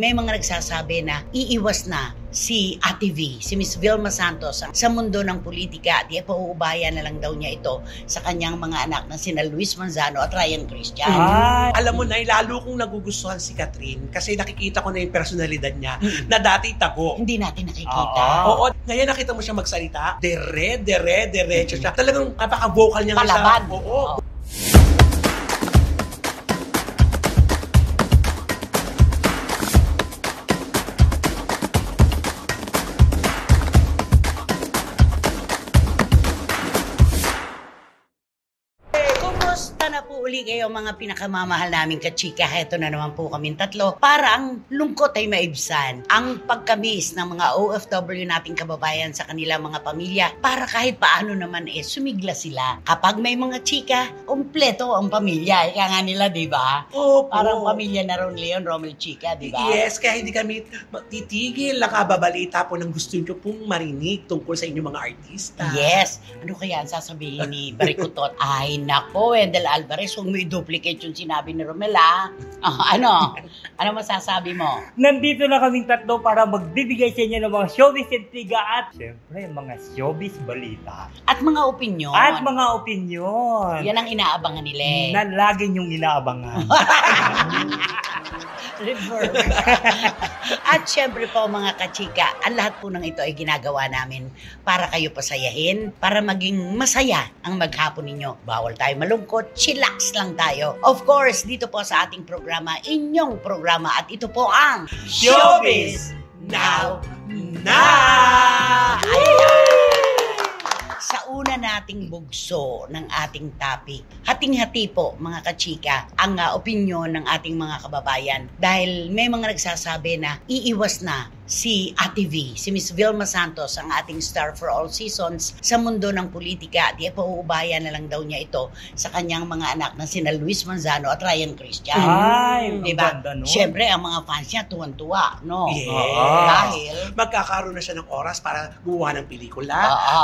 May mga nagsasabi na iiwas na si Ate V, si Miss Vilma Santos sa mundo ng politika at ipauubayan na lang daw niya ito sa kanyang mga anak na sina Luis Manzano at Ryan Christian. Alam mo na, lalo kong nagugustuhan si Catherine kasi nakikita ko na yung personalidad niya na dati tago. Hindi natin nakikita. Oo, ngayon nakita mo siya magsalita, diretso siya. Talagang napaka-vocal niya. Palaban. Oo. Kumusta na po uli kayo mga pinakamamahal naming kachika? Heto na naman po kaming tatlo para ang lungkot ay maibsan. Ang pagkamis ng mga OFW nating kababayan sa kanilang mga pamilya para kahit paano naman sumigla sila. Kapag may mga chika, kumpleto ang pamilya. Ika nga nila, di ba? Opo. Parang pamilya na Ron Leon, Romel Chika, di ba? Yes, kaya hindi kami titigil. Nakababalita po ng gusto nyo pong marinig tungkol sa inyong mga artista. Yes. Ano kaya ang sasabihin ni Barikutot? Ay, nako, Wendell Alvarez, huwag mo i-duplicate yung sinabi ni Romel, ha? Ano? Ano masasabi mo? Nandito na kaming tatlo para magbibigay sa inyo ng mga showbiz intriga at syempre mga showbiz balita. At mga opinyon. At mga opinyon. Yan ang inaabangan nila Na lagi niyong inaabangan. Reverb. At syempre po mga kachika, ang lahat po ng ito ay ginagawa namin para kayo pasayahin, para maging masaya ang maghapon ninyo. Bawal tayo malungkot, chillax lang tayo. Of course, dito po sa ating programa, inyong programa, at ito po ang Showbiz Now Na! Sa una nating bugso ng ating topic, hating-hati po mga kachika ang opinyon ng ating mga kababayan dahil may mga nagsasabi na iiwas na si Ate V, si Miss Vilma Santos, ang ating star for all seasons sa mundo ng politika at ipauubayan na lang daw niya ito sa kanyang mga anak na sina Luis Manzano at Ryan Christian. Ay, diba? ganda nun. Siyempre, ang mga fans niya tuwan-tuwa, no? Yes. Dahil Magkakaroon na siya ng oras para gumawa ng pelikula.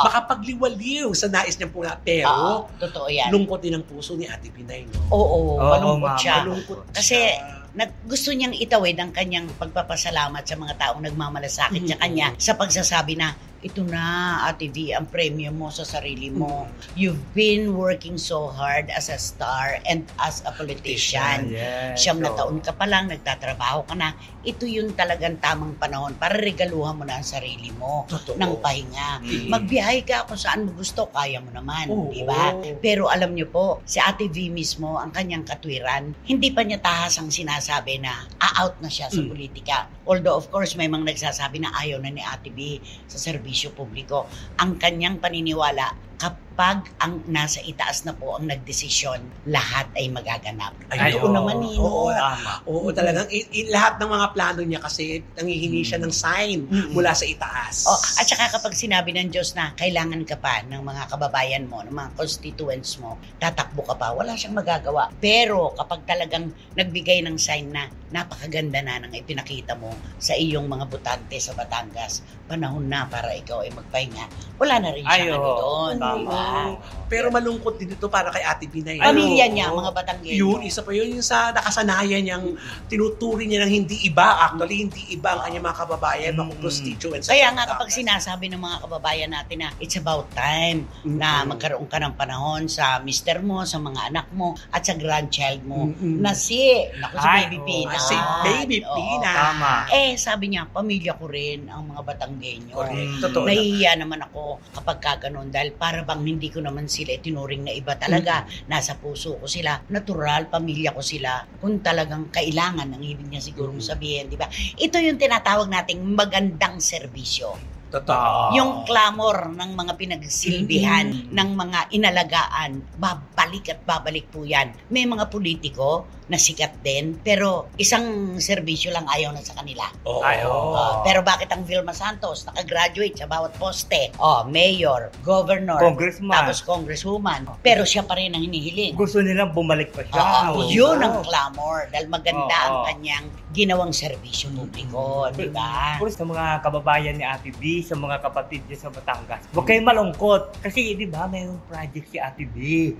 Makapagliwaliw sa nais niyang puna. Pero, totoo yan. lungkot din ang puso ni Ate Pinay, no? Oo, malungkot ma'am. siya. Malungkot Kasi siya. gusto niyang itawid ang kanyang pagpapasalamat sa mga taong nagmamalasakit sa kanya sa pagsasabi na, ito na, Ate V, ang premyo mo sa sarili mo. You've been working so hard as a star and as a politician. Yes. Siyam na taon ka pa lang, nagtatrabaho ka na. Ito yung talagang tamang panahon para regaluhan mo na ang sarili mo Totoo. ng pahinga. Magbiyahe ka kung saan mo gusto, kaya mo naman, Oo. di ba? Pero alam niyo po, si Ate V mismo, ang kanyang katwiran, hindi pa niya tahas ang sinasabi na out na siya sa politika. Although of course, may mga nagsasabi na ayaw na ni Ate V sa serbisyo publiko. Ang kanyang paniniwala, kapag ang nasa itaas na po ang nagdesisyon, lahat ay magaganap. Ay, Doon oo. naman eh. Oo, tama. Oo, talagang lahat ng mga plano niya kasi nangihingi siya ng sign mula sa itaas. At saka kapag sinabi ng Diyos na kailangan ka pa ng mga kababayan mo, ng mga constituents mo, tatakbo ka pa, wala siyang magagawa. Pero kapag talagang nagbigay ng sign na napakaganda na ng ipinakita mo sa iyong mga butante sa Batangas, panahon na para ikaw ay magpahinga, wala na rin siya doon. Diba? Pero malungkot din ito para kay Ate Pinay. Pamilya niya, mga Batanggenyo. Yun, isa pa yun yung sa nakasanayan niyang tinuturing niya ng hindi iba. Actually, hindi iba ang kanyang mga kababayan, mga constituents. Kaya nga kapag sinasabi ng mga kababayan natin na it's about time na magkaroon ka ng panahon sa mister mo, sa mga anak mo, at sa grandchild mo, na si Baby Pina. Si Baby Oo. Pina. Tama. Sabi niya, pamilya ko rin ang mga Batanggenyo. Correct. Totoo. Nahihiya naman ako kapag kaganon dahil para bang hindi ko naman sila tinuring na iba talaga. Nasa puso ko sila. Natural, pamilya ko sila. Kung talagang kailangan, ang ibig niya sigurong sabihin, di ba? Ito yung tinatawag nating magandang serbisyo. Totoo. Yung clamor ng mga pinagsilbihan, ng mga inalagaan, babalik at babalik po yan. May mga politiko na sikat din, pero isang serbisyo lang ayaw na sa kanila. Oo. Pero bakit ang Vilma Santos nakagraduate sa bawat poste? Mayor, governor, Congressman. tapos congresswoman. Pero siya pa rin ang hinihiling. Gusto nilang bumalik pa siya. Yun ang clamor dahil maganda ang Oo. kanyang ginawang serbisyo publiko, di ba? Sa mga kababayan ni Ate B, sa mga kapatid niya sa Batangas, huwag kayong malungkot. Kasi di ba mayroong project si Ate B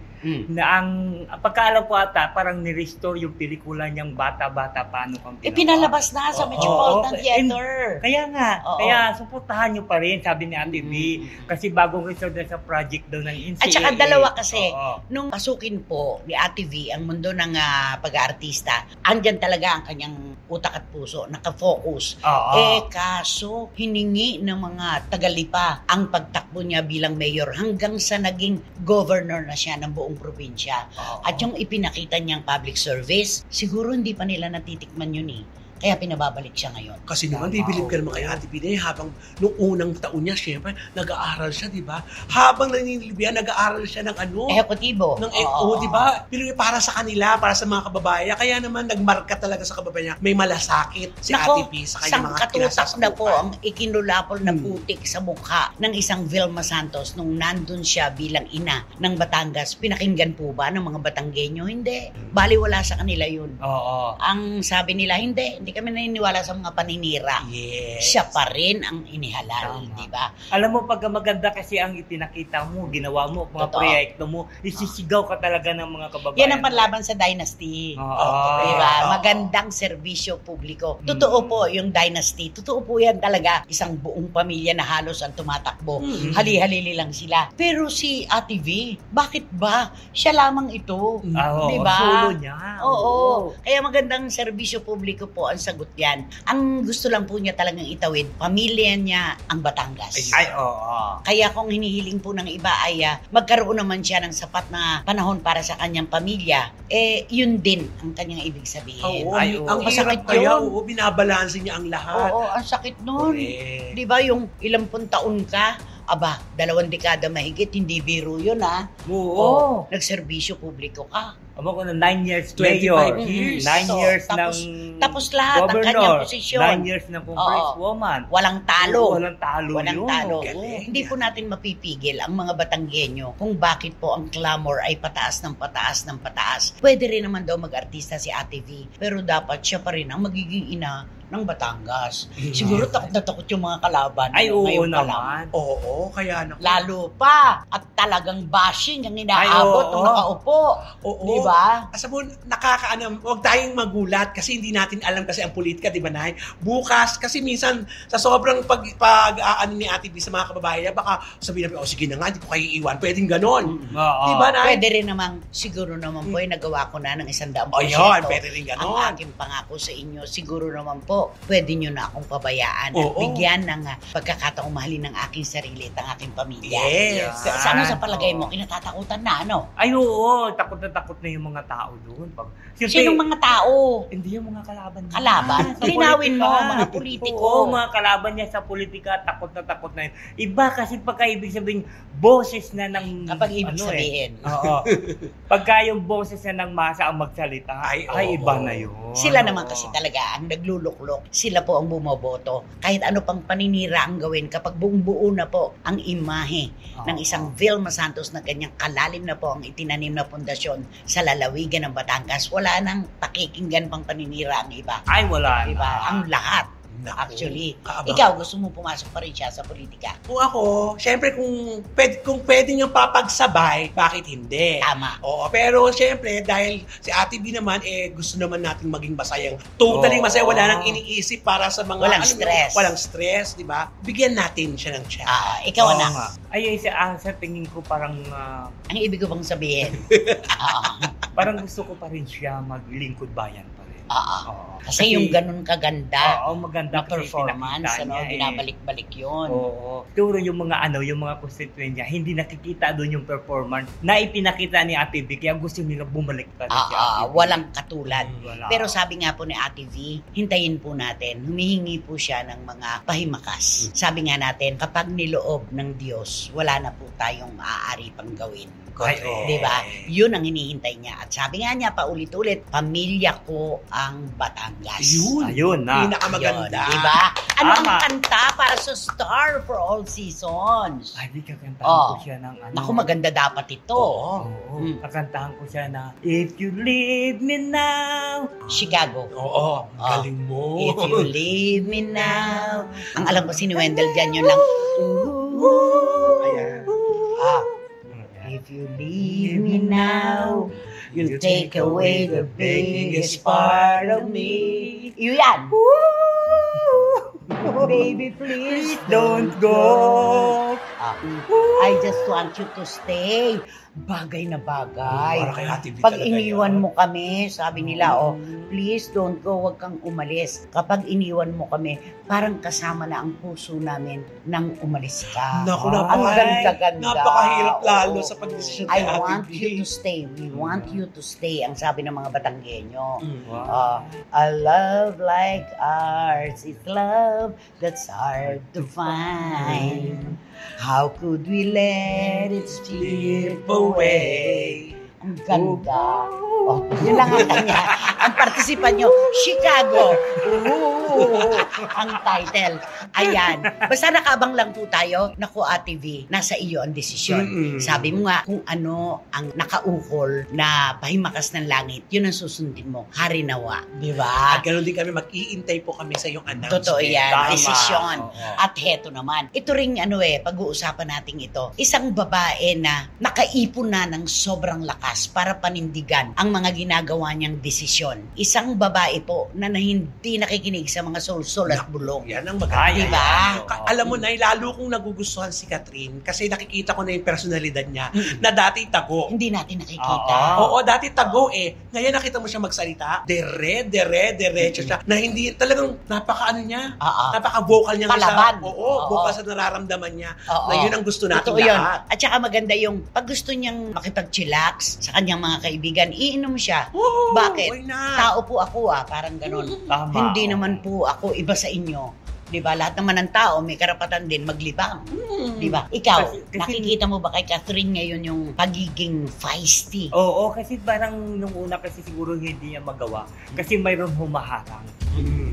na ang pagkaalam ko ata, parang nirestore yung pelikula niyang Bata-Bata Paano Kang Ginawa. Pinalabas na sa Metropolitan Theater. Kaya nga, Oo. kaya suportahan nyo pa rin, sabi ni Ate B, kasi bagong resort na sa project daw ng NCAA. At saka dalawa kasi, Oo. nung pasukin po ni Ate V ang mundo ng pag-aartista, andyan talaga ang kanyang utak at puso, nakafocus. Oo. Kaso, hiningi ng mga tagalipa ang pagtakbo niya bilang mayor hanggang sa naging governor na siya ng buong probinsya. Oo. At yung ipinakita niyang public service, siguro hindi pa nila natitikman yun eh. Kaya pinababalik siya ngayon. Kasi naman, Tama. bibilib ka naman kay Ate Pinay habang nung unang taon niya, syempre, nag-aaral siya, di ba? Habang naninilbihan, nag-aaral siya ng ano? Ehekutibo. Ng di ba? Pero para sa kanila, para sa mga kababayan, kaya naman nagmarka talaga sa kababayan. May malasakit si Ate P sa kanyang mga katutak na po ang ikinulapol na Hmm. putik sa mukha ng isang Vilma Santos nung nandun siya bilang ina ng Batangas. Pinakinggan po ba ng mga Batanggenyo? Hindi. Baliwala sa kanila yun. Oo. Ang sabi nila, hindi kami naniniwala sa mga paninira. Yes. Siya pa rin ang inihalal, Tama. di ba? Alam mo, pag maganda kasi ang ipinakita mo, ginawa mo, mga Totoo. proyekto mo, isisigaw ka talaga ng mga kababayan. Yan ang panlaban sa Dynasty. Oo. Di ba? Oo. Magandang serbisyo publiko. Totoo po yung Dynasty. Totoo po yan talaga. Isang buong pamilya na halos ang tumatakbo. Mm. Hali-halili lang sila. Pero si Ate V, bakit ba? Siya lamang ito. Oo, Di ba? solo niya. Oo. Kaya magandang serbisyo publiko po ang sagot yan. Ang gusto lang po niya talagang itawid, pamilya niya ang Batangas. Ay, oo. Kaya kung hinihiling po ng iba ay magkaroon naman siya ng sapat na panahon para sa kanyang pamilya, yun din ang kanyang ibig sabihin. Oo, Ay, oo. ang Masakit hirap kaya, yun. binabalansin niya ang lahat. Oo, ang sakit nun. Correct. Di ba yung ilang pun taon ka, 2 dekada mahigit, hindi biro yun Oo. Nagserbisyo publiko ka. Amo ko na 9 years 25 mayor. years. 9 So, years tapos- ng tapos lahat ang kanyang governor. posisyon. 9 years ng congresswoman. Walang talo. Walang talo Walang yun. talo. Galing. Hindi po natin mapipigil ang mga Batanggenyo kung bakit po ang clamor ay pataas ng pataas ng pataas. Pwede rin naman daw mag-artista si Ate V, pero dapat siya pa rin ang magiging ina ng Batangas. Siguro takot na takot yung mga kalaban. Ay, oo ngayon pa lang. naman. Oo, kaya naku. Lalo pa, at talagang bashing ang inaabot Ay, oo. ng nakaupo. Oo. Di ba? Asa mo, huwag tayong magulat kasi hindi natin alam kasi ang politika, di ba, Nay? Bukas, kasi minsan, sa sobrang pag-aano ni Ate B sa mga kababayan, baka sabihin natin, sige na nga, hindi ko kayo iwan. Pwedeng ganon. Oo. Di ba, Nay? Pwede rin naman, siguro naman po, nagawa ko na ng 100%. O yun, pwede rin Ang ganon. aking pangako sa inyo, siguro naman po, pwede nyo na akong pabayaan at Oo. bigyan ng pagkakataong mahalin ng aking sarili at ang aking pamilya. Yes. Sa ano sa palagay mo, Oo. kinatatakutan na, ano? Ay, oo. Takot na yung mga tao doon. Sinong mga tao? Hindi yung mga kalaban niya. Kalaban? Sa Linawin mo, politika. mga politiko. Oo, mga kalaban niya sa politika, takot na yun. Iba kasi pagka ibig sabihin, boses na ng... Kapag ibig ano sabihin. Oo. Pagka yung boses na ng masa ang magsalita, Ay, ay oo. iba na yun. Sila naman Oo. kasi talaga ang nagluluklok. Sila po ang bumoboto. Kahit ano pang paninira ang gawin, kapag buong buo na po ang imahe ng isang Vilma Santos na ganyang kalalim na po ang itinanim na pundasyon sa lalawigan ng Batangas, wala nang pakikinggan pang paninira ang iba. Ay, wala na. Diba? Ang lahat. Naku, Actually, kaabang. ikaw gusto mo pumasok pa rin siya sa politika. Kung ako, syempre kung pwede niyang papagsabay, bakit hindi? Tama. Oo, pero syempre, dahil si Ate B naman, gusto naman natin maging masayang. Totally Oo. masaya, wala nang iniisip para sa mga... Walang stress. Walang stress, di ba? Bigyan natin siya ng chance. Ikaw Oo na. nga. Ay, sa tingin ko parang Ang ibig ko bang sabihin? parang gusto ko pa rin siya maglingkod bayan pa rin. Oo. Kasi yung ganun kaganda Oo, maganda na kasi performance, pinakita ano, niya eh. binabalik-balik yun. Oo. Siguro yung mga constituent niya, hindi nakikita doon yung performance na ipinakita ni Ate V, kaya gusto nila bumalik pa rin si Ate V. Walang katulad. Wala. Pero sabi nga po ni Ate V, hintayin po natin, humihingi po siya ng mga pahimakas. Sabi nga natin, kapag niloob ng Diyos, wala na po tayong maaari pang gawin. Ay, oo. Diba? Yun ang hinihintay niya. At sabi nga niya, paulit-ulit, pamilya ko ang Batangas. Ayun na. Pinakamaganda. Yun, diba? Ano ang Tama. kanta para sa Star for All Seasons? Ay, di kakantahan Oo. ko siya ng ano. Naku, maganda dapat ito. Oo. Mm. Kakantahan ko siya na, If you leave me now. Chicago. Oo, galing mo. If you leave me now. Ang alam ko si Wendell dyan yun lang. Ayan. If you leave me now, You'll take away the biggest part of me. Yun yan. Baby, please Don't go. I just want you to stay. Bagay na bagay. Para kay Ate V Pag talaga iniwan yun. mo kami, sabi nila, please don't go, wag kang umalis. Kapag iniwan mo kami, parang kasama na ang puso namin nang umalis ka. Naku, Ang ganda-ganda. napakahirap lalo Oo. sa pagdesisyon I kay Ate want V. you to stay. We want you to stay. Ang sabi ng mga Batanggenyo. Wow. A love like ours is love that's hard to find. How could we let it slip away? Ang ganda. Oh, yun lang ang kanya. Ang partisipan nyo, Chicago. Ooh, ang title. Ayan. Basta nakabang lang po tayo. Naku, Ate V, nasa iyo ang desisyon. Mm-mm. Sabi mo nga, kung ano ang nakaukol na pahimakas ng langit, yun ang susundin mo. Harinawa. Di ba? At ganoon din kami, mag-iintay po kami sa iyong announcement. Totoo yan. Tama. Desisyon. Oo. At heto naman. Ito ring pag-uusapan natin ito. Isang babae na nakaipon na ng sobrang lakas para panindigan ang mga ginagawa niyang desisyon. Isang babae po na hindi nakikinig sa mga solsol at bulong. Yan ang maganda. Di ba? Alam mo na, lalo kong nagugustuhan si Catherine kasi nakikita ko na yung personalidad niya na dati tago. Hindi natin nakikita. Oo, dati tago eh. Ngayon nakita mo siya magsalita, diretso siya, na hindi talagang napaka-ano niya, Oo. napaka-vocal niya. Palaban. Oo, Oo. vocal sa nararamdaman niya. Oo. Na yun ang gusto natin Totoo yun. lahat. At saka maganda yung pag gusto niyang makipag-chillax sa kanyang mga kaibigan, iinom siya. Oo, Bakit? why not? Tao po ako parang ganun. Tama. Hindi naman po ako iba sa inyo. 'Di ba? Lahat naman ng tao may karapatan din maglibang. 'Di ba? Ikaw, Kasi- nakikita mo ba kay Catherine ngayon yung pagiging feisty? Oo, kasi parang nung una kasi siguro hindi niya magawa. Kasi mayroon humaharang.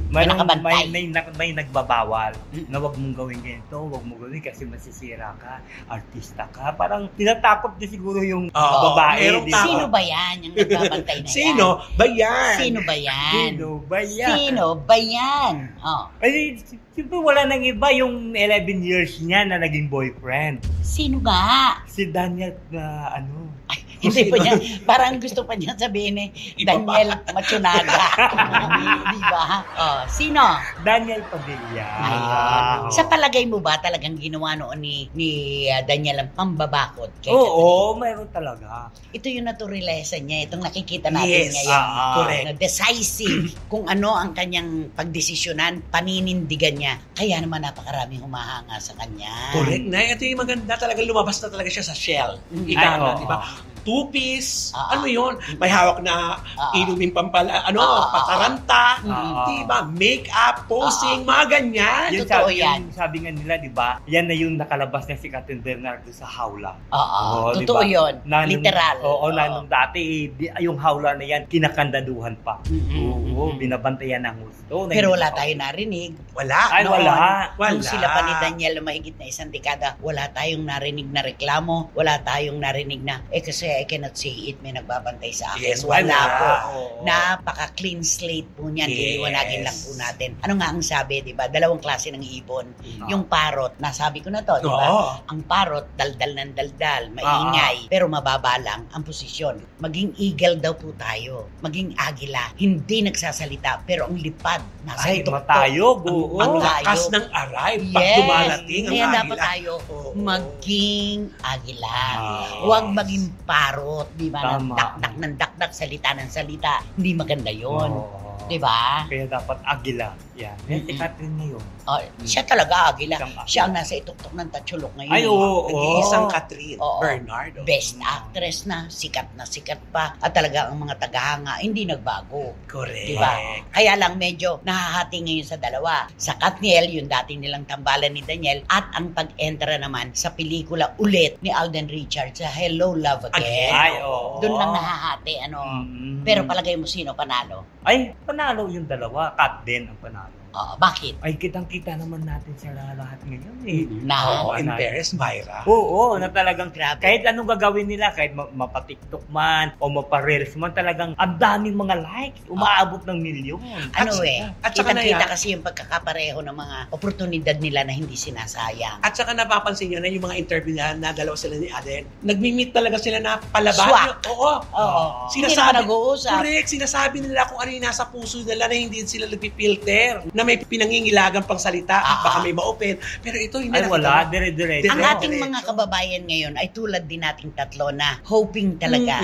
May nakabantay. May nagbabawal Mm. na wag mong gawin ganito, wag mong gawin kasi masisira ka, artista ka. Parang tinatakot din siguro yung Oo, babae. merong di ba? Sino ba yan? Yung nagbabantay na yan? Sino ba yan? Sino ba yan? Sino ba yan? Sino ba yan? Oh. Ay, siyempre wala nang iba yung 11 years niya na naging boyfriend. Sino nga? Si Daniel na ano. Ay, hindi pa niya, parang gusto pa niya sabihin Daniel Machunaga. Di ba? Oh, sino? Daniel Padilla. Ayun. Sa palagay mo ba talagang ginawa noon ni Daniel ang pambabakot kay Oo, mayroon talaga. Ito yung naturalesa niya, itong nakikita natin Yes, ngayon. correct. Na decisive kung ano ang kanyang pagdesisyonan, paninindigan niya. Kaya naman napakaraming humahanga sa kanya. Correct na. Ito yung maganda talaga. Lumabas na talaga siya sa shell. Ika Ay, nga, oo. di ba? Two-piece. Ah. Ano yun? May hawak na inuming pataranta. Ah. Di ba? Make-up, posing, mga ganyan. Yung Totoo sabi, yan. yung sabi nga nila, di ba? Yan na yung nakalabas na si Catherine Bernardo sa hawla. Oo, Oo, totoo diba? yun. Na nung- Literal. Oo, na nung dati, yung hawla na yan, kinakandaduhan pa. Oo, Mm-mm. binabantayan ng gusto. Pero wala tayo narinig. Wala. Ay, noon. wala. Nung sila pa ni Daniel na mahigit na isang dekada, wala tayong narinig na reklamo, wala tayong narinig na, kasi I cannot say it, may nagbabantay sa akin. Yes, wala po. Oo. Napaka-clean slate po niyan, Yes. liliwanagin lang po natin. Ano nga ang sabi, di ba? Dalawang klase ng ibon. Ah. Yung parrot, nasabi ko na to, di ba? Oo. Ang parrot, daldal ng daldal, maingay, pero mababa lang ang posisyon. Maging eagle daw po tayo. Maging agila. Hindi nagsasalita, pero ang lipad, nasa Ay, tuktok. matayog. Oo. Ang Tayo. lakas ng aray pag Yes. dumarating ang Kaya agila. dapat tayo Oo. maging agila. Ah. Huwag maging parot, di ba? Tama. Dakdak ng dakdak, salita ng salita. Hindi maganda yon, Oo. di ba? Kaya dapat agila. Yan. Yan si Mm-mm. Catherine ngayon. Oh, siya talaga agila. Siyang agila. Siya ang nasa ituktok ng tatsulok ngayon. Ay, oo. Nag-iisang Catherine Oo. Bernardo. Best actress na sikat pa. At talaga ang mga tagahanga, hindi nagbago. Correct. Di ba? Kaya lang medyo nahahati ngayon sa dalawa. Sa Katniel, yung dati nilang tambalan ni Daniel, at ang pag-entra naman sa pelikula ulit ni Alden Richards sa Hello, Love Again. Ay, oo. Doon lang nahahati, Mm. Pero palagay mo sino panalo? Ay, panalo yung dalawa. Kat din ang panalo. Bakit? Ay, kitang-kita naman natin sa lahat ngayon eh. Na? Oo, in na- Paris, viral. Oo, na talagang Grabe. kahit anong gagawin nila, kahit mapa-TikTok man o mapa-reels man, talagang ang daming mga likes, umaabot ng milyon. At saka na Kitang-kita yan- kasi yung pagkakapareho ng mga oportunidad nila na hindi sinasayang. At saka napapansin nyo na yung mga interview na dalawa sila ni Alden, nag-meet talaga sila na palaban. Swak. Oo. Oo. Hindi naman nag-uusap. Correct. Sinasabi nila kung ano yung nasa puso nila na hindi sila nagpipilter. Na may pinangingilagang pang salita. Baka may ma-open. Pero ito hindi Ay, nakita wala, mo. dire-diretso. Ang Diretso. ating mga kababayan ngayon ay tulad din nating tatlo na hoping talaga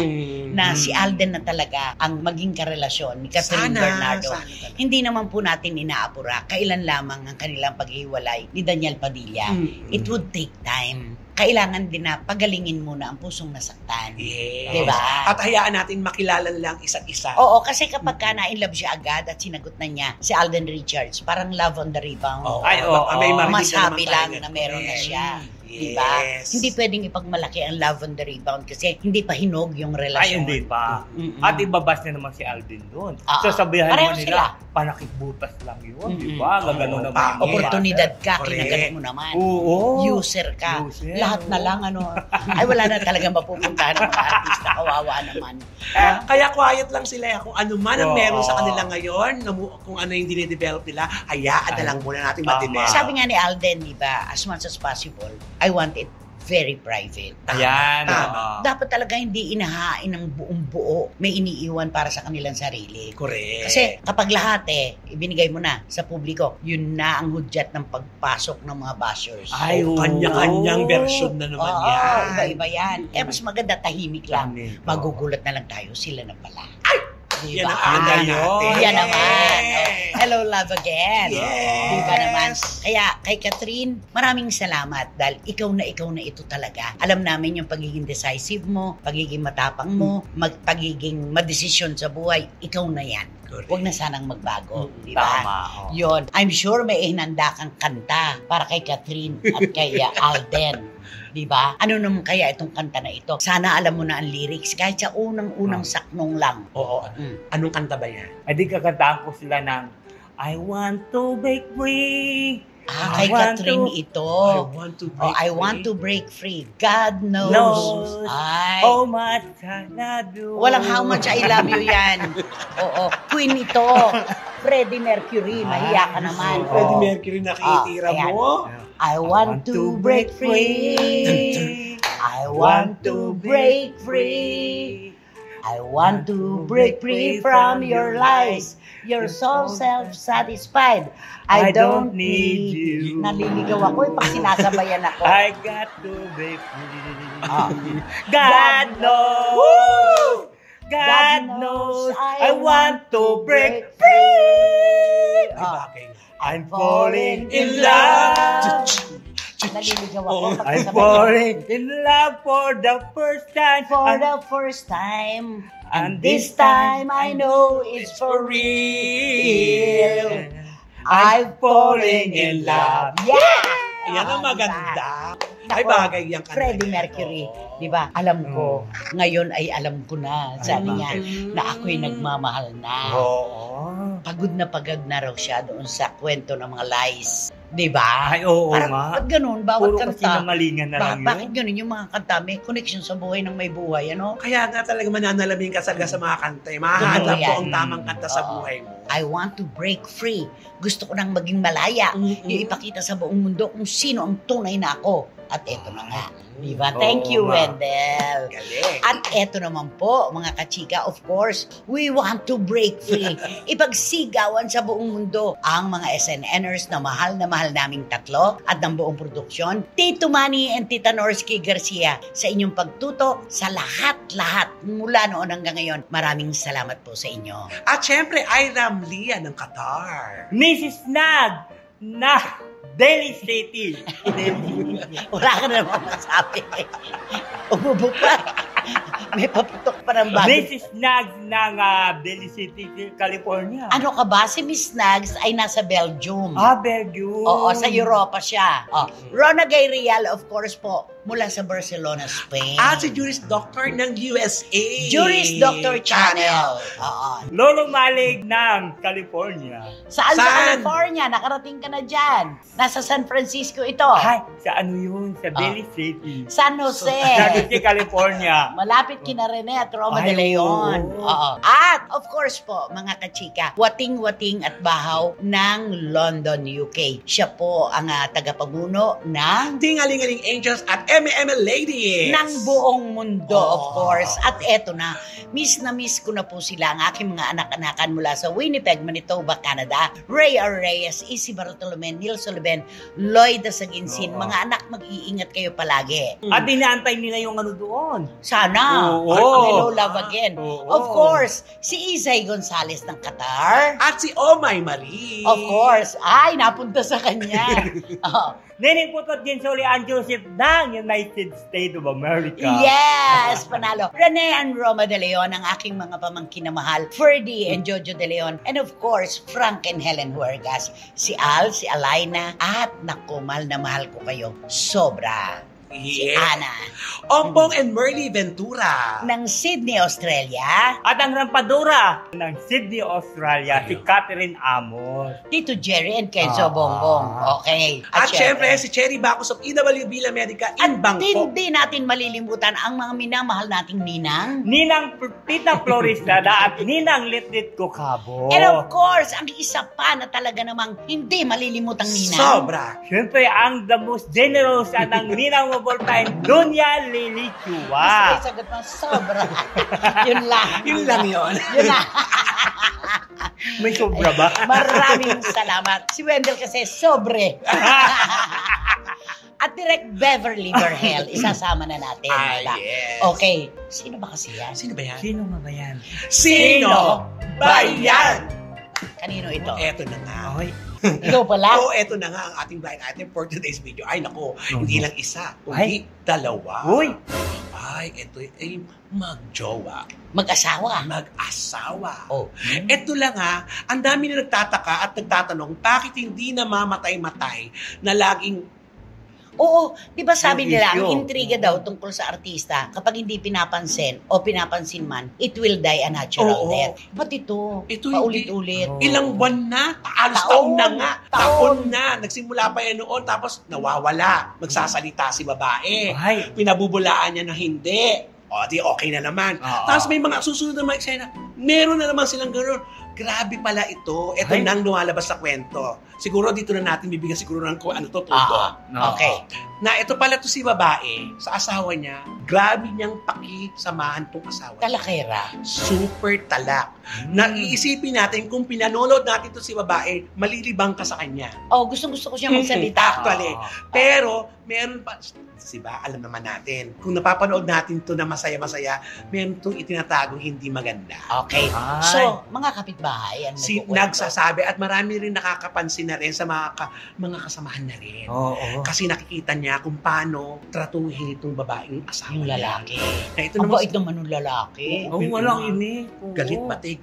na si Alden na talaga ang maging karelasyon ni Catherine Bernardo. Sana talaga. Hindi naman po natin inaapura kailan lamang ang kanilang paghiwalay ni Daniel Padilla. It would take time. Kailangan din na pagalingin muna ang pusong nasaktan. Yes. Diba? At hayaan natin makilala lang isa't isa. Oo, kasi kapag ka na-inlove siya agad at sinagot na niya si Alden Richards, parang love on the rebound. Oo. Ay, Baka may oo. marinig Mas na happy naman lang tayo. na meron na siya. Yes. Diba? Hindi pwedeng ipagmalaki ang love on the rebound kasi hindi pa hinog yung Ay, relasyon. hindi pa. Mm-mm. At ibabas na naman si Alden doon. Oo. Sasabihan Pareho naman sila. nila, panakitbutas lang yun, di Mm-mm. ba? Gagano naman. yung Oportunidad ka, Correct. kinagat mo naman. Oo. User ka. User, Lahat na oo. lang, ay wala na talagang mapupuntahan ng mga artista. Kawawa naman. Kaya quiet lang sila. Kung ano man ang Oo. meron sa kanila ngayon, kung ano yung dinidevelop nila, hayaan na lang muna natin Tama. ma-develop. Sabi nga ni Alden, di ba, as much as possible, I want it very private. Ayan. Tama. oo. Dapat talaga hindi inahain ng buong buo. May iniiwan para sa kanilang sarili. Correct. Kasi kapag lahat ibinigay mo na sa publiko, yun na ang hudyat ng pagpasok ng mga bashers. Ay, oo. Kanya-kanyang version na naman Oo, yan. iba-iba yan. Eh, mas maganda tahimik lang. Tahimik, oo. Magugulat na lang tayo, sila na pala. Diba? Yan ang agad Yun. natin. Yan naman. Oh, hello, love again. Yes. Diba naman? Kaya kay Catherine, maraming salamat dahil ikaw na ito talaga. Alam namin yung pagiging decisive mo, pagiging matapang mo, pagiging madesisyon sa buhay, ikaw na yan. Correct. Huwag na sanang magbago. Mm, Diba? tama, oo. Yun. I'm sure may hinanda kang kanta para kay Catherine at kay Alden. Diba? Ano naman kaya itong kanta na ito? Sana alam mo na ang lyrics kahit sa unang-unang saknong lang. Oo. Anong kanta ba yan? Ay, di kakantaan ko sila ng I want to break free. Kay I want Catherine to- ito. I want to break I free. want to break free. God knows. Knows. Ay. Oh, much I love you. Walang how much I love you yan. Oo. Queen ito. Freddie Mercury. Mahiya ka naman. Freddie Oo. Mercury nakitira ayan. mo. I want to break free. I want to break free. I want to break free from your lies. You're so self-satisfied. I don't need you. Naliligaw ako pag sinasabayan ako. I got to break free. Ah. God knows. God knows. I want to break free. Ay, bagay nga. I'm falling in love. Naliligaw ako pag I'm sabayan. falling in love for the first time. For the first time. And And this time I know it's for real. I'm falling in love. Yeah! Yan ang maganda. Nako, Ay, bagay yan kanta Freddie yan. Mercury. Oo. Di ba? Alam ko, ngayon ay alam ko na. Sabi niya, na ako'y nagmamahal na. Oo. Pagod na raw siya doon sa kwento ng mga lies. Di ba? Ay, oo Parang, nga. ba't ganun? Bawat Puro kasi kanta. namalingan na lang yun. Bakit ganun yung mga kanta? May connection sa buhay ng may buhay, ano? Kaya nga talaga mananalamin ka talaga sa mga kanta. Totoo Mahahanap yan. ko ang tamang kanta sa Oo. buhay mo. I want to break free. Gusto ko nang maging malaya. Mm-mm. Yung ipakita sa buong mundo kung sino ang tunay na ako. At eto na nga. Diba? Oo Thank you, nga. Wendell. Galing. At eto naman po, mga kachika, of course, we want to break free. Ipagsigawan sa buong mundo ang mga SNNers na mahal naming tatlo at ng buong produksyon. Tito Manny and Tita Norsky Garcia sa inyong pagtuto sa lahat-lahat mula noon hanggang ngayon. Maraming salamat po sa inyo. At syempre, Iram Lia ng Qatar. Mrs. Nag na Delhi City. Wala ka na naman masabi. Umubo pa. May paputok pa ng bago. Mrs. Nag ng Delhi City, California. Ano ka ba? Si Miss Nags ay nasa Belgium. Belgium. Oo, sa Europa siya. Oh, Rona Gay Real, of course po, mula sa Barcelona, Spain. At si Juris Doctor ng USA. Juris Doctor Channel. Oo. Lolo Malig ng California. Saan sa Saan? California? Nakarating ka na dyan. Nasa San Francisco ito. Ay, sa ano yun? Sa Daly City. San Jose. Sa Jose, California. Malapit kina Rene at Roma Ay, de Leon. oo. Oo. At, of course po, mga kachika, wating-wating at bahaw ng London, UK. Siya po ang tagapamuno ng Tingalingaling Angels at MML Ladies. ng buong mundo, Oh. of course. At eto na miss ko na po sila, ang aking mga anak-anakan mula sa Winnipeg, Manitoba, Canada. Ray R. Reyes, Isi Bartolome, Neil Sullivan, Lloyd Saginsin. Oo. Mga anak, mag-iingat kayo palagi. At inaantay nila yung ano doon. Sana. Oo. Hello, love again. Oo. Of course, si Isay Gonzalez ng Qatar. At si Oh My Marie. Of course. Ay, napunta sa kanya. Oh. Neneng Putot din Soli Ann Joseph ng United States of America. Yes! Panalo. Rene and Roma de Leon, ang aking mga pamangkin na mahal. Ferdy and Jojo de Leon. And of course, Frank and Helen Huergas. Si Al, si Alaina. At naku, mahal na mahal ko kayo. Sobra. Si Yeah. Ana. Ompong and Merly Ventura. Ng Sydney, Australia. At ang rampadura ng Sydney, Australia, si Catherine Amos. Tito Jerry and Kenzo Ah. Bongbong. Okay. At syempre, si Cherry Bacos of EWB La Medica in At Bangkok. hindi natin malilimutan ang mga minamahal nating ninang. Ninang Tita Floristada at Ninang Litlit Kokabo. And of course, ang isa pa na talaga namang hindi malilimutang ninang. Sobra. Siyempre, ang the most generous at ang Ninang Maboltain, Dunya Lily Chua. Ay, sagot mo, sobra. Yun lang. Yun lang yun. Yun lang. May sobra ba? Maraming salamat. Si Wendell kasi sobre. At direct Beverly Verhel, isasama na natin. diba? Yes. Okay. Sino ba kasi yan? Sino ba yan? Sino nga ba yan? Sino ba yan? Kanino ito? Eto na nga. Ay, Ikaw pala? Oo, eto na nga ang ating blind item for today's video. Ay, nako, hindi lang isa, kundi dalawa. Uy! Ay, ito ay magjowa. Mag-asawa. Mag-asawa. Oh. Ito lang ha, ang dami na nagtataka at nagtatanong, bakit hindi na mamatay-matay na laging Oo, di ba sabi Yung nila, issue. ang intriga daw tungkol sa artista, kapag hindi pinapansin o pinapansin man, it will die a natural Oo. death. Ba't ito? Ito Paulit-ulit. Oo. ilang buwan na, halos Taon. taon na nga, Taon. taon na, nagsimula pa yan noon, tapos nawawala, magsasalita si babae, ay, pinabubulaan niya na hindi, o di okay na naman. Oo. Tapos may mga susunod na mga eksena, meron na naman silang gano'n. Grabe pala ito. Ito Ay. nang lumalabas sa kwento. Siguro dito na natin bibigyan siguro ng kung ano to tubo. Okay. Na ito pala to si babae, sa asawa niya, grabe niyang pakisamahan tong asawa niya. Talakera. Super talak. Na iisipin natin kung pinanonood natin to si babae, malilibang ka sa kanya. Oh, gustong-gusto ko siya magsalita. Actually. Pero, meron pa, diba, alam naman natin, kung napapanood natin to na masaya-masaya, meron itong itinatagong hindi maganda. Okay. Ay. So, mga kapitbahay, ang Si nagkukwento. nagsasabi at marami rin nakakapansin na rin sa mga kasamahan na rin. Oo. Kasi nakikita niya kung paano tratuhin itong babaeng asawa Yung niya. lalaki. Na ito Ang naman, bait naman ng lalaki. Oh, walang ini. Oo. galit pati.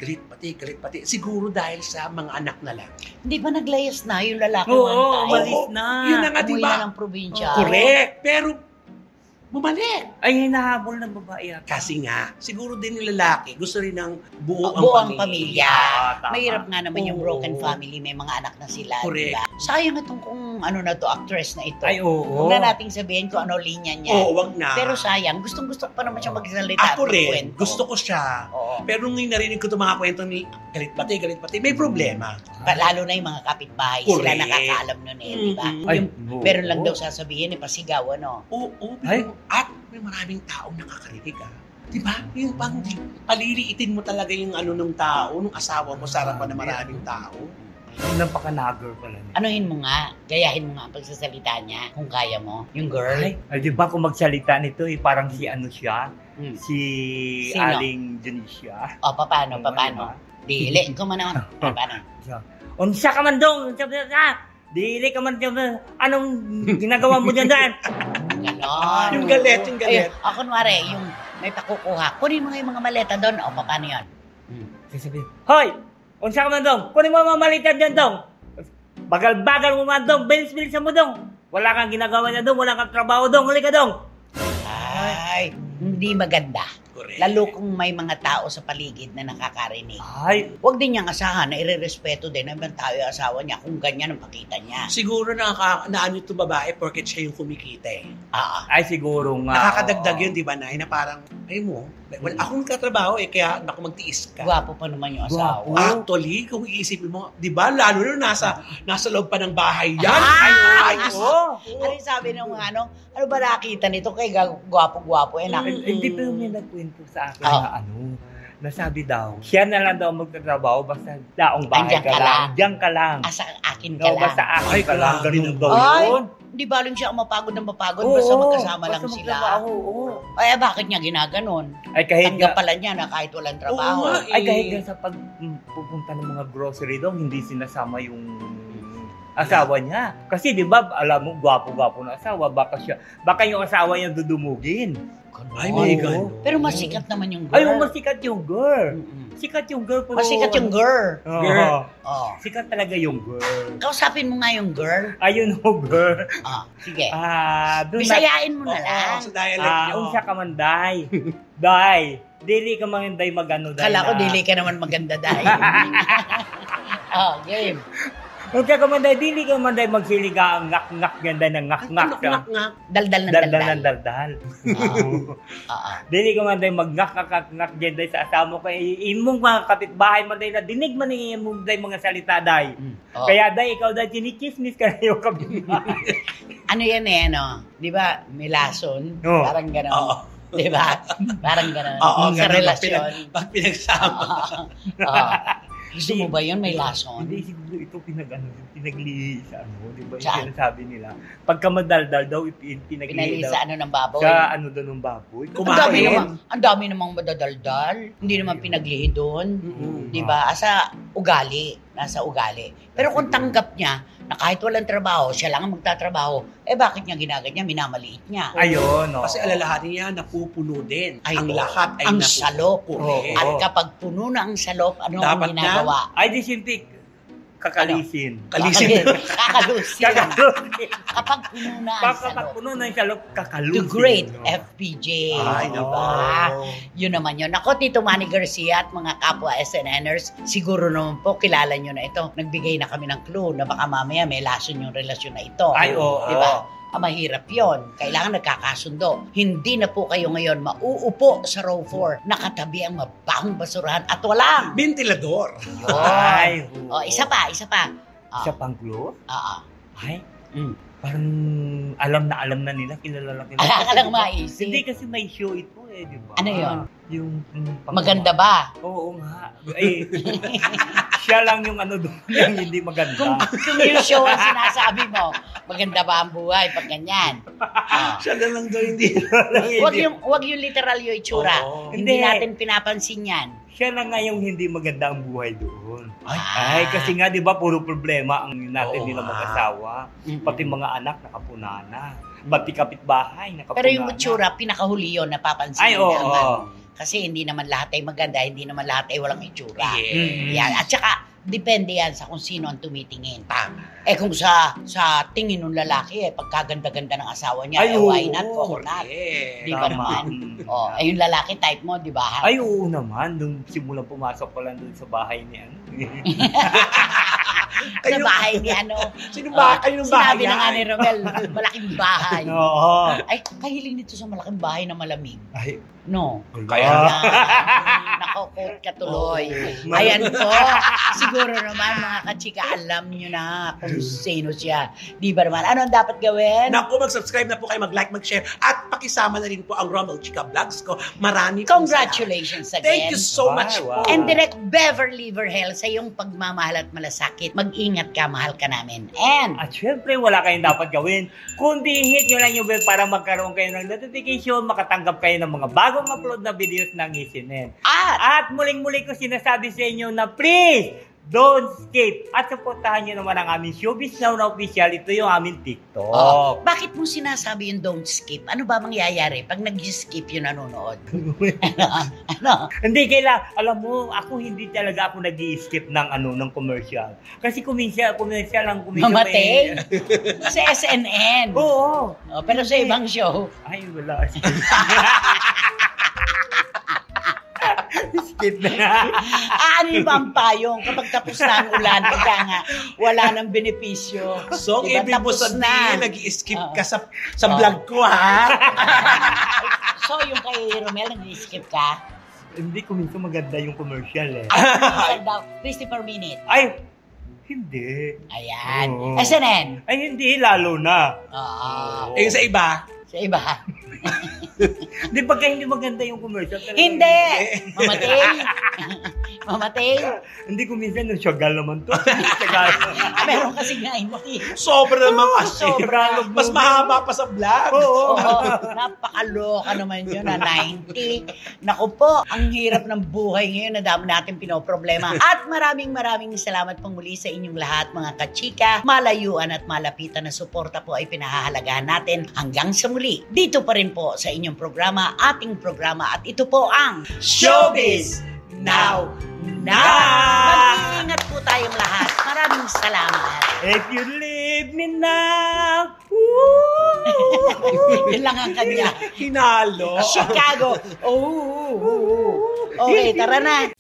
Siguro dahil sa mga anak na lang. Hindi ba naglayas na yung lalaki Oo, one time? umalis na. Yun na nga, Umuwi diba? na ng probinsya. Correct. Pero, bumalik. Ay, hinahabol ng babae yata. Kasi nga, siguro din yung lalaki, gusto rin ng buo Buong pamilya. Tama. Mahirap nga naman yung Oo. broken family, may mga anak na sila, Correct. diba? Sayang na itong kung ano na to, actress na ito. Ay, oo. Huwag na nating sabihin kung ano linya niya. Oo, wag na. Pero sayang, gustong-gusto ko pa naman siya magsalita. Ako at rin, magkwento. gusto ko siya. Oo. Pero nung narinig ko itong mga kwento ni galit pati, may problema. Lalo na yung mga kapitbahay, sila Correct. nakakaalam nun eh, di ba? Mm-mm. Ay, Yung, oo. meron lang daw sasabihin, pasigaw, ano? Oo, Ay. at may maraming taong nakakarinig Di ba? Yung pang paliliitin mo talaga yung ano nung tao, nung asawa mo sa harapan ng maraming tao. Napaka-nagger pala niya. Anuhin mo nga, gayahin mo nga ang pagsasalita niya, kung kaya mo. Yung girl. Ay, di ba kung magsalita nito, parang si ano siya? Hmm. Si Sino? Aling Dionisio. O, paano? Diba? Dili, ikaw man naman. Paano? Unsa ka man dong? Dili ka man dong. Anong ginagawa mo dyan dyan? Ganon. Yung galit, yung galit. Ay, kunwari, yung may pakukuha, kunin mo nga yung mga maleta doon. O, paano yun? Sasabihin, Hoy! Unsa ka man dong? Kunin mo mga malitan dyan dong. Bagal-bagal mo man dong. Bilis-bilisan mo dong. Wala kang ginagawa na dong. Wala kang trabaho dong. Huli ka dong. Ay, hindi maganda. Correct. Lalo kung may mga tao sa paligid na nakakarinig. Ay, Huwag din niyang asahan na irerespeto din ng ibang tao yung asawa niya kung ganyan ang pakita niya. Siguro naano itong babae porket siya yung kumikita eh. Ah, ay siguro nga. Nakakadagdag oo. yun, di ba, Nay? Na parang, ay mo, well, ako nagtatrabaho eh, kaya naku magtiis ka. gwapo pa naman yung asawa. Gwapo. Actually, kung iisipin mo, di ba, lalo na nasa loob pa ng bahay yan. Ah! Ay, Oo. Ano yung sabi ng mga ano ba nakita nito kay gwapo-gwapo eh Hindi pa yung may nagkwento sa akin Oo. na nasabi daw, siya na lang daw magtatrabaho basta daong bahay Andyan ka ka lang. lang. Diyan ka lang. Asa akin ka No, lang. basta akin Ay, ka lang. grabe Ganun naman. daw Ay, yun. di baling siya mapagod na mapagod Oo, basta magkasama lang basta sila. magtrabaho, oo. Ay, bakit niya ginaganon? Ay kahit Tanggap nga, pala niya na kahit walang trabaho. Oo nga. ay kahit nga sa pagpupunta ng mga grocery daw, hindi sinasama yung asawa niya. Kasi di ba, alam mo, gwapo-gwapo na asawa, baka yung asawa niya dudumugin. Ay, may Oo. ganun. Pero masikat naman yung girl. Ay, masikat yung girl. Mm-mm. Sikat yung girl. Pero, Masikat yung girl. Oo. Girl. Oh. Sikat talaga yung girl. Kausapin mo nga yung girl. Ayun ho, girl. Sige. Doon Bisayain mo na Oo, lang. sa dialect nyo. unsa ka man, day. Day. Dili ka man, day, magano, day. Kala ko na. dili ka naman maganda dahil. game. Unsa ka man, day. Dili ka man, day, magsiliga ang ngak-ngak ganda ng ngak-ngak ka. Ngak-ngak. Daldal ng Daldal daldal. ng daldal. Oo. Dili ka man, day, mag-ngak-ngak ganda sa asamo ka. Imong mga kapitbahay man, day, na dinig man ni imong, day, mga salita, day. Oh. Kaya, day, ikaw, day, chinichismis ka na yung kapitbahay. Ano yan eh, no? Di ba, may lason? Oo. Parang gano'n. Oo. Di ba? Parang gano'n. Oo, Sa ganun. relasyon. Pag pinagsama. Oo. Gusto mo ba yun? May lason? Hindi siguro ito pinaglihi sa di ba? Yung Saan? sinasabi nila. Pagka madaldal daw, pinaglihi Pinali daw. sa ano ng baboy? Sa daw ng baboy. Kumain. Ang dami namang madadaldal. Hindi naman pinaglihi doon. Mm-mm. Di ba? Asa ugali. Nasa ugali. Pero kung tanggap niya na kahit walang trabaho, siya lang ang magtatrabaho, bakit niya ginaganyan? Minamaliit niya. Ayun, no. Kasi alalahanin niya, napupuno din. Ay, Ang oo. lahat ay Ang napupuno. salop. Correct. At kapag puno na ang salop, ano Dapat ang ginagawa? Ay, di sintik. Kakalisin. Kalisin. Kakalusin. Kakalusin. Kapag puno na ang Kapag salop. puno na yung salop, kakalusin. The great no? FPJ. Ay, di nako. ba? Yun naman yun. Ako, Tito Manny Garcia at mga kapwa SNNers, siguro naman po, kilala nyo na ito. Nagbigay na kami ng clue na baka mamaya may lason yung relasyon na ito. Ay, oo. Di ba? Mahirap yon. Kailangan nagkakasundo. Hindi na po kayo ngayon mauupo sa row 4. Nakatabi ang mabahong basurahan at walang. Ventilador. Yun. Ay, Oh, isa pa. Sa pangklo? Oo. Ay, Mm. parang alam na nila, kilala Ala ka lang Di ba? maisip. Hindi kasi may show ito di ba? Ano yun? Yung Maganda ba? Oo nga. Ay, siya lang yung doon, yung hindi maganda. Kung yung show ang sinasabi mo, maganda ba ang buhay pag ganyan? Siya na lang daw hindi. Wag yung literal yung itsura. Oo. Hindi Hindi. natin pinapansin yan. Siya lang nga yung hindi maganda ang buhay doon. Ay. Ay, kasi nga, di ba, puro problema ang natin Oo nila nga. mag-asawa. Mm-mm. Pati mga anak, nakapunana. Pati kapitbahay, nakapunana. Pero yung itsura, pinakahuli yun, napapansin Ay, oo. naman. Kasi hindi naman lahat ay maganda, hindi naman lahat ay walang itsura. Yeah. Yan. At saka, depende yan sa kung sino ang tumitingin. Kung sa tingin ng lalaki, pagkaganda-ganda ng asawa niya, Ay, why oo. not? Correct. Correct. Di ba Tama. naman? Mm. Yung lalaki type mo, di ba? Ay, oo naman. Nung simula pumasok ko lang doon sa bahay niya. Sa bahay ni ano. Sino ba? Kayo ng bahay Sinabi na nga yan? ni Romel, malaking bahay. Oo. Ay, kahiling nito sa malaking bahay na malamig. Ay, No. Kaya- Nako-quote ka tuloy. Oo. Ayan po. Siguro naman mga kachika, alam nyo na kung sino siya. Di ba naman? Ano ang dapat gawin? Naku, mag-subscribe na po kayo, mag-like, mag-share, at pakisama na rin po ang Romel Chica Vlogs ko. Marami pong Congratulations salamat. again. Thank you so much Wow. po. And Direct Beverly Verhel, sa iyong pagmamahal at malasakit, mag-ingat ka, mahal ka namin. And, At syempre, wala kayong dapat gawin. Kundi hit nyo lang yung bell para magkaroon kayo ng notification, makatanggap kayo ng mga bagong upload na videos ng Isinen. at At muling-muli ko sinasabi sa inyo na please, Don't skip. At supportahan nyo naman ang aming Showbiz Now na official. Ito yung aming TikTok. Oh, bakit mo sinasabi yung don't skip? Ano ba mangyayari pag nag-skip yung nanonood? ano? Hindi kailangan. Alam mo, ako hindi talaga ako nag-i-skip ng commercial. Kasi commercial lang. Mamatay? Sa SNN. Oo. Oh, pero sa ibang show. Ay, wala. Skip na. Ano ba ang payong kapag tapos na ang ulan, kaya nga wala nang benepisyo. So, Diba? ibig mo Tapos sabihin, nag-i-skip ka sa vlog ko, ha? So, yung kay Romel, nag-skip ka? Hindi ko minsan maganda yung commercial eh. Ay, daw, 50 per minute. Ay, hindi. Ayan. Oo. SNN. Ay, hindi. Lalo na. Oo. Eh, sa iba, Sa iba. Di ba hindi maganda yung commercial? Talaga Hindi! Mamatay. Mamatay. Hindi ko minsan nagsagal naman to. Nagsagal. Meron kasi nga hindi. sobra naman kasi. Sobra. Mas mahaba pa sa vlog. Oo. Oo, napakaloka naman yun na 90. Naku po, ang hirap ng buhay ngayon na dami natin pinoproblema. At maraming salamat pong muli sa inyong lahat mga kachika. Malayuan at malapitan na suporta po ay pinahahalagahan natin hanggang sa muli. Dito pa rin po sa inyong programa, ating programa, at ito po ang Showbiz Now. Mag-iingat po tayong lahat. Maraming salamat. If you leave me now, Yun lang ang kanya. Hinalo. Chicago. Oh. Okay, tara na.